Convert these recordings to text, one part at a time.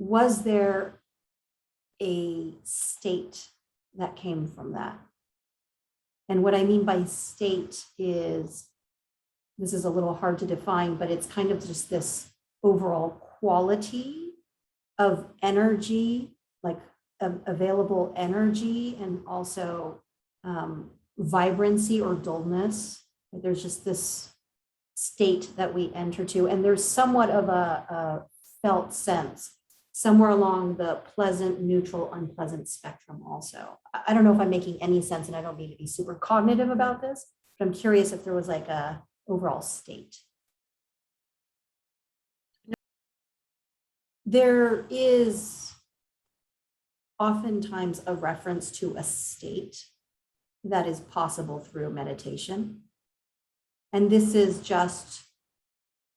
was there a state that came from that? And what I mean by state is, this is a little hard to define, but it's kind of just this overall quality of energy, like available energy, and also vibrancy or dullness. There's just this state that we enter to, and there's somewhat of a felt sense somewhere along the pleasant, neutral, unpleasant spectrum also. I don't know if I'm making any sense, and I don't mean to be super cognitive about this, but I'm curious if there was like a overall state. There is oftentimes a reference to a state that is possible through meditation. And this is just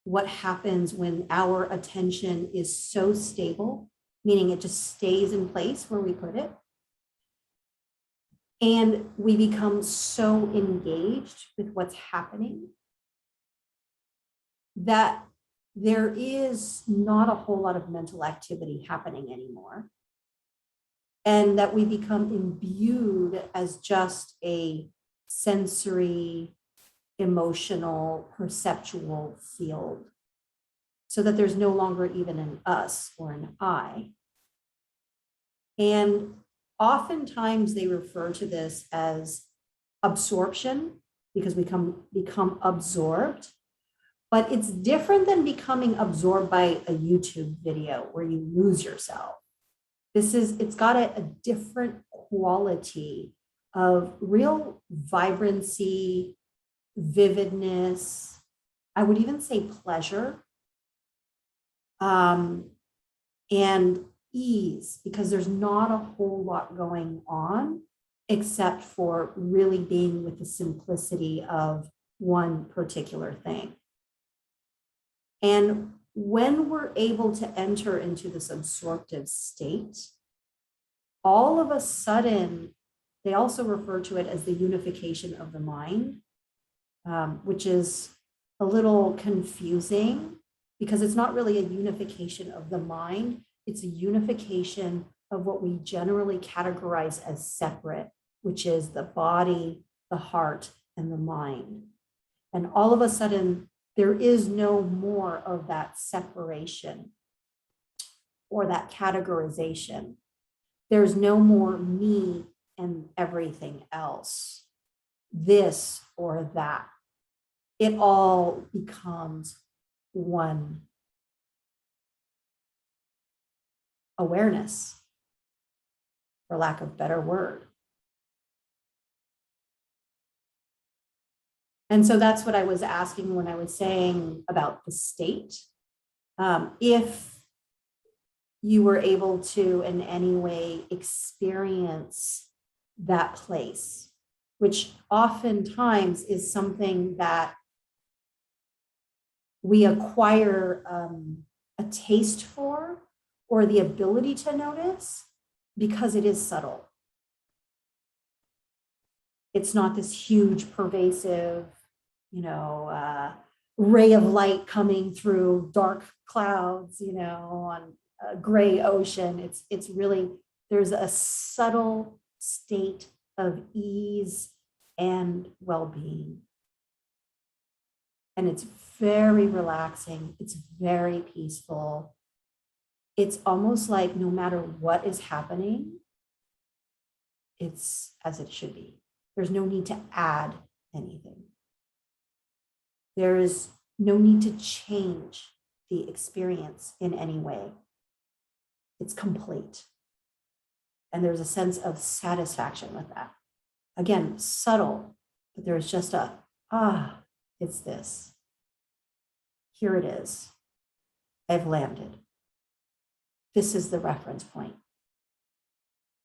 what happens when our attention is so stable, meaning it just stays in place where we put it. And we become so engaged with what's happening that there is not a whole lot of mental activity happening anymore. And that we become imbued as just a sensory, emotional, perceptual field, so that there's no longer even an us or an I. And oftentimes they refer to this as absorption, because we become absorbed. But it's different than becoming absorbed by a YouTube video where you lose yourself. It's got a different quality of real vibrancy, vividness. I would even say pleasure, and ease, because there's not a whole lot going on except for really being with the simplicity of one particular thing. And when we're able to enter into this absorptive state, all of a sudden, they also refer to it as the unification of the mind, which is a little confusing because it's not really a unification of the mind. It's a unification of what we generally categorize as separate, which is the body, the heart, and the mind. And all of a sudden, there is no more of that separation or that categorization. There's no more me and everything else, this or that. It all becomes one awareness, for lack of a better word. And so that's what I was asking when I was saying about the state. If you were able to in any way experience that place, which oftentimes is something that we acquire a taste for or the ability to notice because it is subtle. It's not this huge, pervasive, ray of light coming through dark clouds, on a gray ocean. It's really, there's a subtle state of ease and well-being. And it's very relaxing. It's very peaceful. It's almost like no matter what is happening, it's as it should be. There's no need to add anything. There is no need to change the experience in any way. It's complete. And there's a sense of satisfaction with that. Again, subtle, but there's just it's this. Here it is. I've landed. This is the reference point.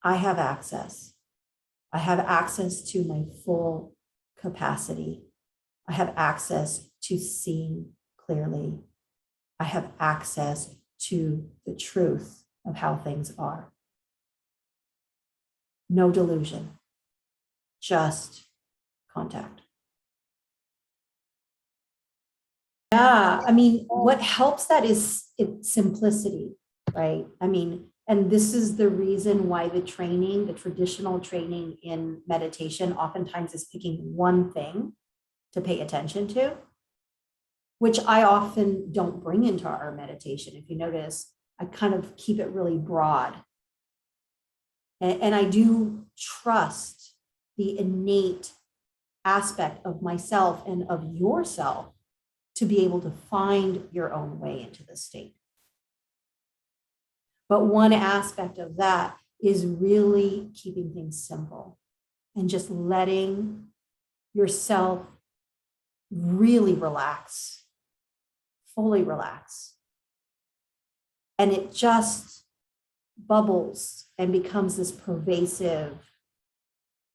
I have access. I have access to my full capacity. I have access to seeing clearly. I have access to the truth of how things are. No delusion, just contact. Yeah, I mean, what helps that is its simplicity. right? I mean, and this is the reason why the training, the traditional training in meditation oftentimes is picking one thing to pay attention to, which I often don't bring into our meditation. If you notice, I kind of keep it really broad. And I do trust the innate aspect of myself and of yourself to be able to find your own way into the state. But one aspect of that is really keeping things simple and just letting yourself really relax, fully relax. And it just bubbles and becomes this pervasive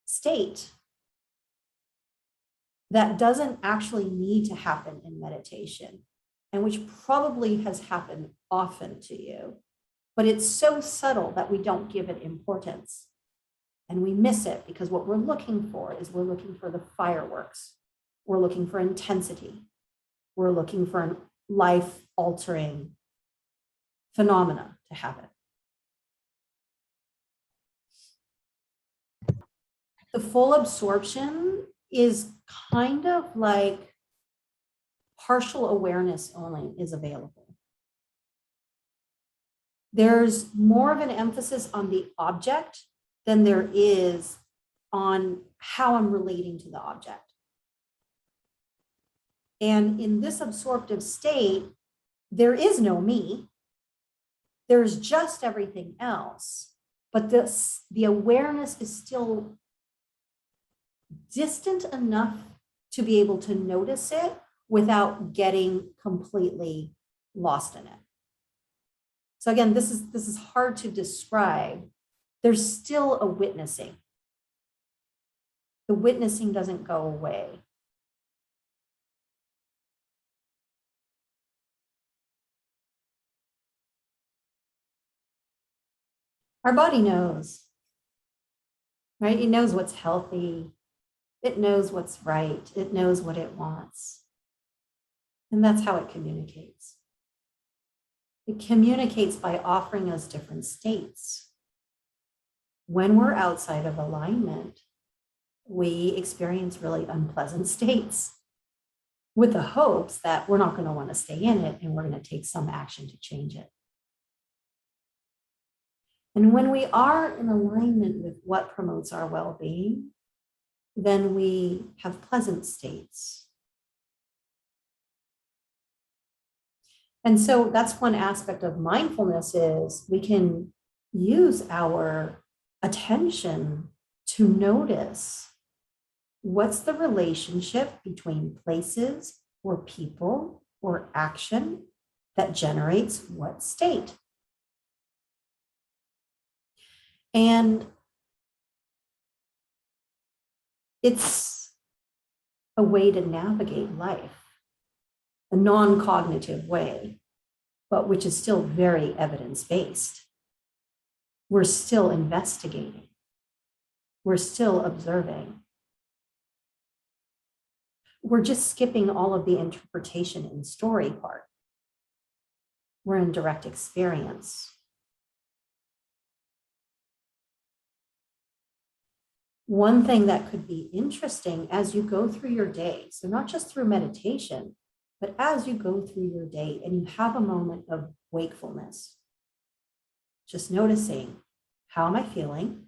state that doesn't actually need to happen in meditation, and which probably has happened often to you, but it's so subtle that we don't give it importance and we miss it, because what we're looking for is we're looking for the fireworks. We're looking for intensity. We're looking for a life-altering phenomena to happen. The full absorption is kind of like partial awareness only is available. There's more of an emphasis on the object than there is on how I'm relating to the object. And in this absorptive state, there is no me. There's just everything else. But the awareness is still distant enough to be able to notice it without getting completely lost in it. So again, this is hard to describe. There's still a witnessing. The witnessing doesn't go away. Our body knows, right? It knows what's healthy. It knows what's right. It knows what it wants. And that's how it communicates. It communicates by offering us different states. When we're outside of alignment, we experience really unpleasant states with the hopes that we're not going to want to stay in it and we're going to take some action to change it. And when we are in alignment with what promotes our well-being, then we have pleasant states. And so that's one aspect of mindfulness, is we can use our attention to notice what's the relationship between places or people or action that generates what state. And it's a way to navigate life, a non-cognitive way, but which is still very evidence-based. We're still investigating. We're still observing. We're just skipping all of the interpretation and story part. We're in direct experience. One thing that could be interesting as you go through your day, so not just through meditation, but as you go through your day and you have a moment of wakefulness, just noticing, how am I feeling?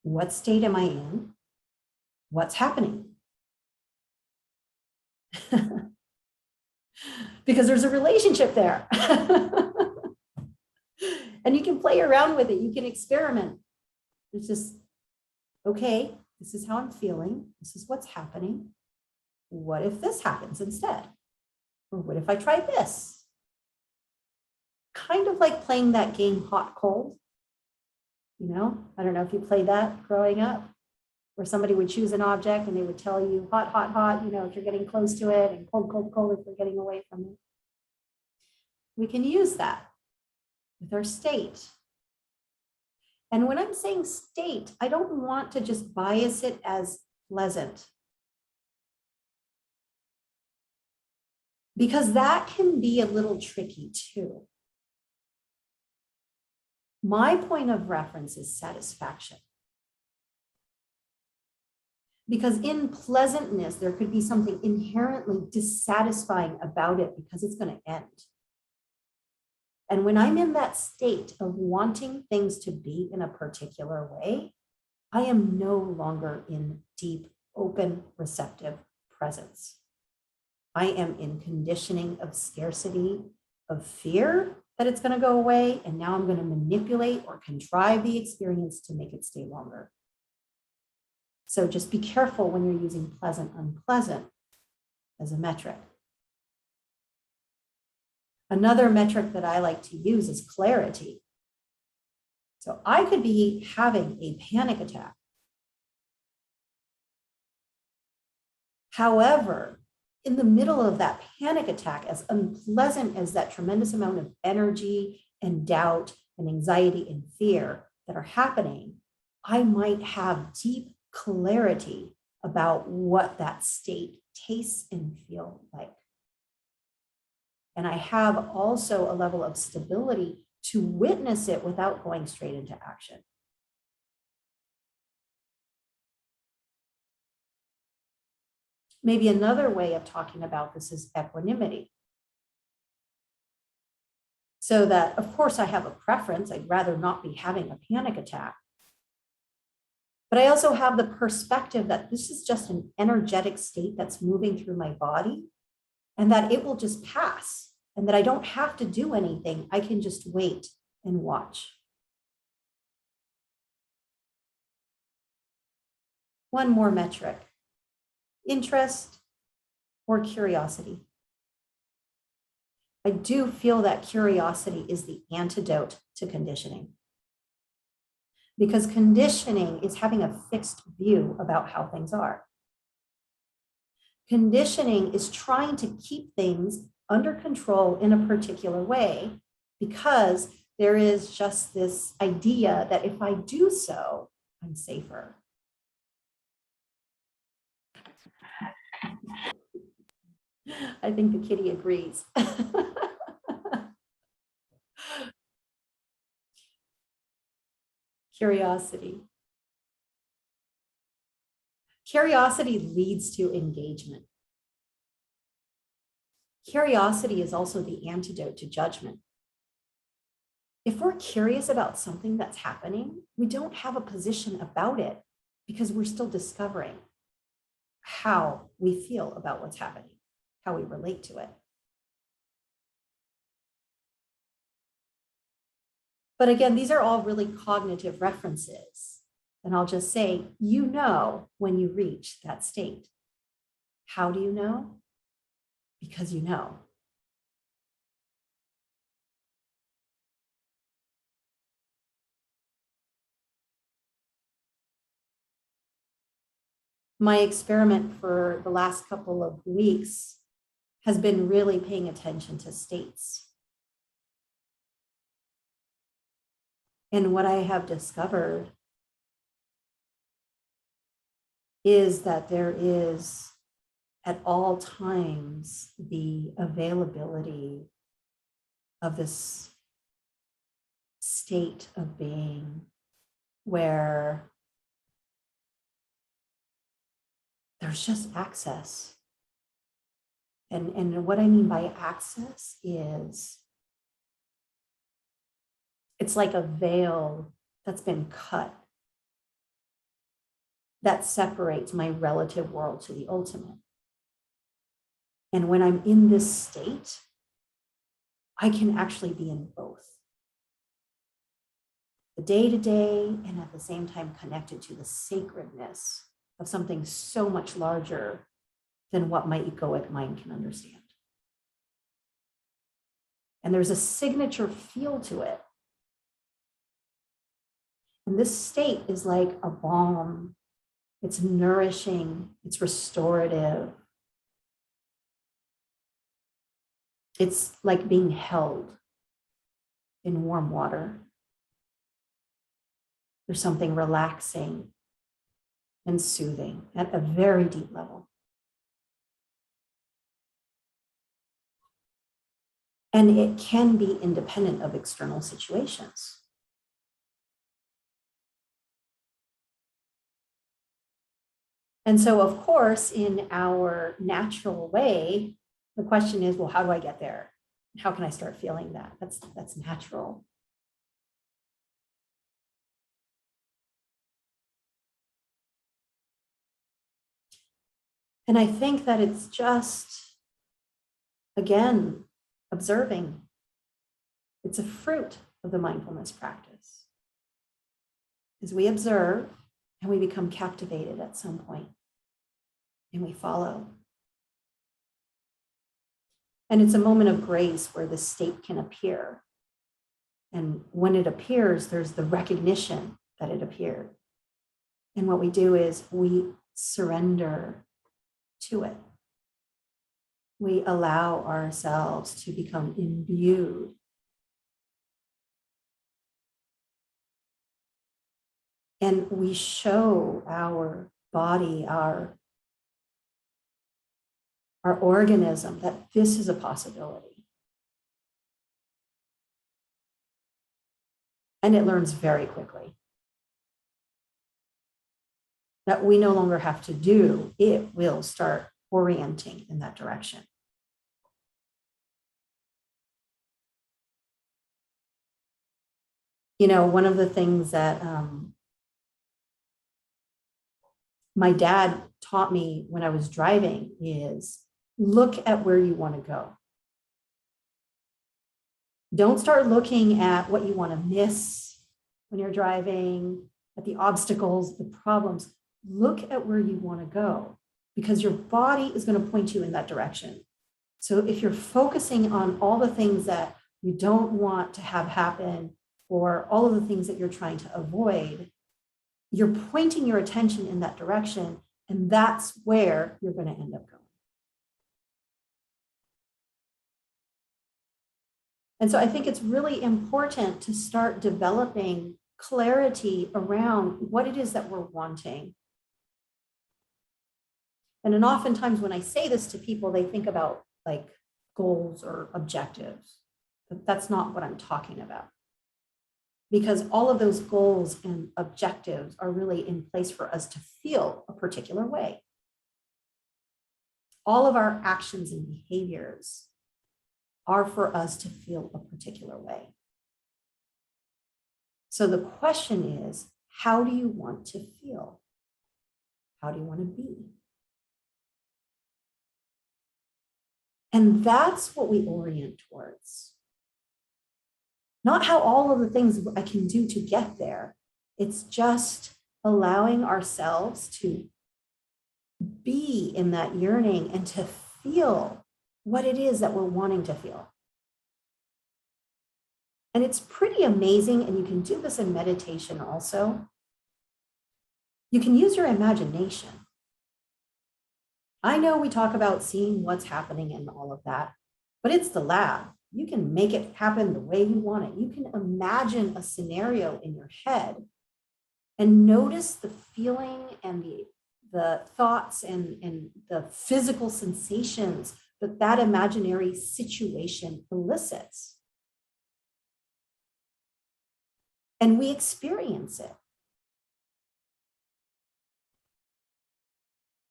What state am I in? What's happening? Because there's a relationship there. And you can play around with it. You can experiment. It's just, okay, this is how I'm feeling. This is what's happening. What if this happens instead? Or what if I try this? Kind of like playing that game hot cold. You know, I don't know if you played that growing up, where somebody would choose an object and they would tell you hot, hot, hot, you know, if you're getting close to it, and cold, cold, cold if you're getting away from it. We can use that with our state. And when I'm saying state, I don't want to just bias it as pleasant, because that can be a little tricky too. My point of reference is satisfaction. Because in pleasantness, there could be something inherently dissatisfying about it because it's going to end. And when I'm in that state of wanting things to be in a particular way, I am no longer in deep, open, receptive presence. I am in conditioning of scarcity, of fear that it's going to go away. And now I'm going to manipulate or contrive the experience to make it stay longer. So just be careful when you're using pleasant, unpleasant as a metric. Another metric that I like to use is clarity. So I could be having a panic attack. However, in the middle of that panic attack, as unpleasant as that tremendous amount of energy and doubt and anxiety and fear that are happening, I might have deep clarity about what that state tastes and feels like. And I have also a level of stability to witness it without going straight into action. Maybe another way of talking about this is equanimity. So that, of course, I have a preference. I'd rather not be having a panic attack. But I also have the perspective that this is just an energetic state that's moving through my body and that it will just pass and that I don't have to do anything. I can just wait and watch. One more metric, interest or curiosity. I do feel that curiosity is the antidote to conditioning. Because conditioning is having a fixed view about how things are. Conditioning is trying to keep things under control in a particular way because there is just this idea that if I do so, I'm safer. I think the kitty agrees. Curiosity. Curiosity leads to engagement. Curiosity is also the antidote to judgment. If we're curious about something that's happening, we don't have a position about it because we're still discovering how we feel about what's happening, how we relate to it. But again, these are all really cognitive references. And I'll just say, you know when you reach that state. How do you know? Because you know. My experiment for the last couple of weeks has been really paying attention to states. And what I have discovered is that there is at all times the availability of this state of being where there's just access. And what I mean by access is it's like a veil that's been cut that separates my relative world to the ultimate. And when I'm in this state, I can actually be in both. The day-to-day and at the same time connected to the sacredness of something so much larger than what my egoic mind can understand. And there's a signature feel to it. And this state is like a balm. It's nourishing, it's restorative. It's like being held in warm water. There's something relaxing and soothing at a very deep level. And it can be independent of external situations. And so, of course, in our natural way, the question is, well, how do I get there? How can I start feeling that? That's natural. And I think that it's just, again, observing. It's a fruit of the mindfulness practice. As we observe and we become captivated at some point and we follow. And it's a moment of grace where the state can appear. And when it appears, there's the recognition that it appeared. And what we do is we surrender to it. We allow ourselves to become imbued. And we show our body, our organism, that this is a possibility. And it learns very quickly that we no longer have to do, it will start orienting in that direction. You know, one of the things that my dad taught me when I was driving is look at where you want to go. Don't start looking at what you want to miss when you're driving, at the obstacles, the problems. Look at where you want to go, because your body is going to point you in that direction. So if you're focusing on all the things that you don't want to have happen, or all of the things that you're trying to avoid, you're pointing your attention in that direction, and that's where you're going to end up going. And so I think it's really important to start developing clarity around what it is that we're wanting. And then oftentimes when I say this to people, they think about like goals or objectives, but that's not what I'm talking about. Because all of those goals and objectives are really in place for us to feel a particular way. All of our actions and behaviors are for us to feel a particular way. So the question is, how do you want to feel? How do you want to be? And that's what we orient towards. Not how all of the things I can do to get there. It's just allowing ourselves to be in that yearning and to feel what it is that we're wanting to feel. And it's pretty amazing, and you can do this in meditation also. You can use your imagination. I know we talk about seeing what's happening and all of that, but it's the lab. You can make it happen the way you want it. You can imagine a scenario in your head and notice the feeling and the thoughts and the physical sensations that that imaginary situation elicits. And we experience it.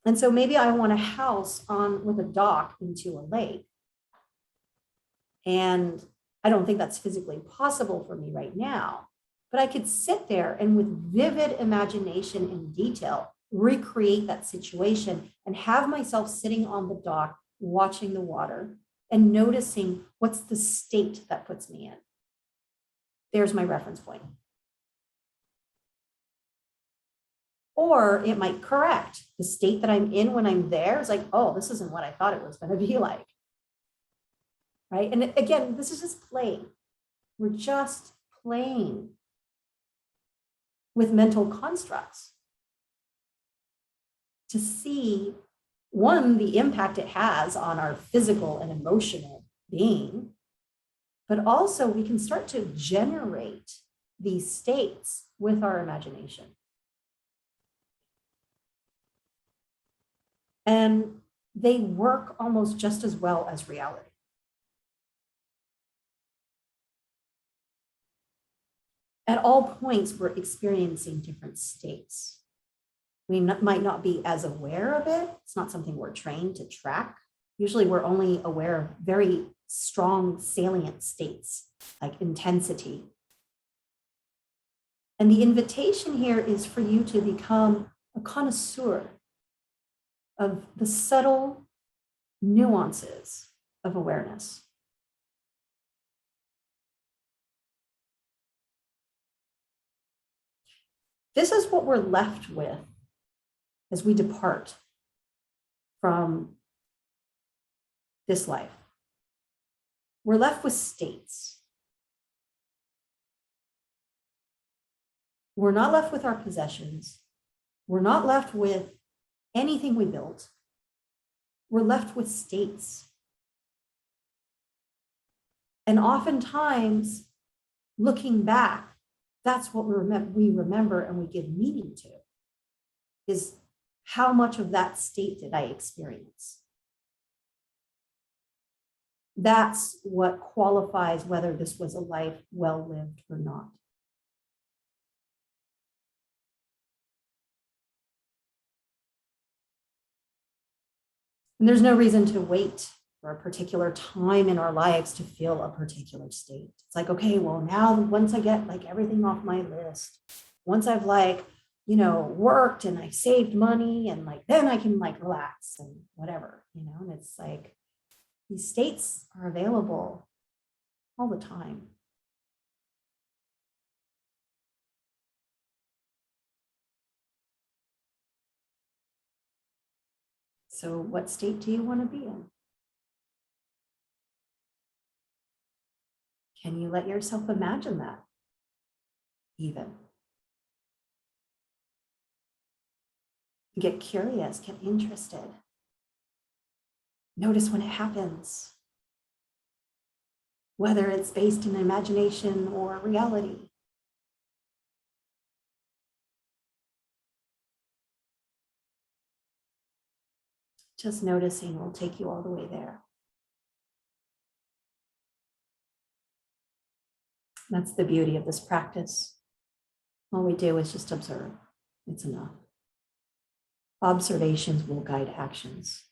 And so maybe I want a house with a dock into a lake. And I don't think that's physically possible for me right now, but I could sit there and with vivid imagination and detail, recreate that situation and have myself sitting on the dock, watching the water and noticing what's the state that puts me in. There's my reference point. Or it might correct the state that I'm in when I'm there. It's like, oh, this isn't what I thought it was going to be like. Right? And again, this is just play. We're just playing with mental constructs to see, one, the impact it has on our physical and emotional being, but also we can start to generate these states with our imagination. And they work almost just as well as reality. At all points, we're experiencing different states We might not be as aware of it. It's not something we're trained to track. Usually we're only aware of very strong salient states, like intensity. And the invitation here is for you to become a connoisseur of the subtle nuances of awareness. This is what we're left with as we depart from this life. We're left with states. We're not left with our possessions. We're not left with anything we built. We're left with states. And oftentimes, looking back, that's what we remember and we give meaning to, is how much of that state did I experience? That's what qualifies whether this was a life well lived or not. And there's no reason to wait for a particular time in our lives to feel a particular state. It's like, okay, well, now once I get like everything off my list, once I've like, worked and I saved money and like, then I can like relax and whatever, and it's like, these states are available all the time. So what state do you want to be in? Can you let yourself imagine that even? Get curious, get interested. Notice when it happens, whether it's based in imagination or reality. Just noticing will take you all the way there. That's the beauty of this practice. All we do is just observe. It's enough. Observations will guide actions.